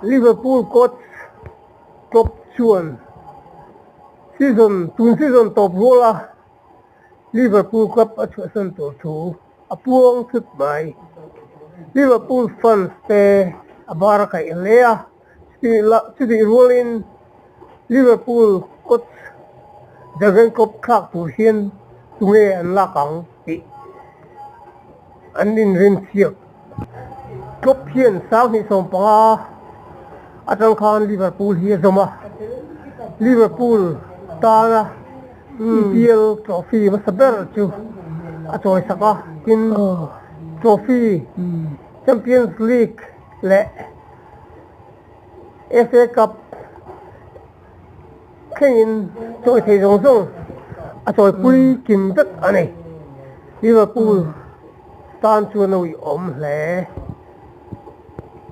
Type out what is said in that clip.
Liverpool coach top chuan season top goal Liverpool Cup a chu san to thu a puang thut mai Liverpool fans te abar kai lea ti rolling Liverpool coach Jurgen Klopp khak tu hian tunge an la kang ti an in rin siak Klopp hian sang ni som panga atang khan Liverpool hi zoma Liverpool ta EPL trophy masaber chu a choi saka tin trophy Champions League le FA Cup khin choi thei zong zong a choi pui kim tat ane Liverpool tan chu noi om hle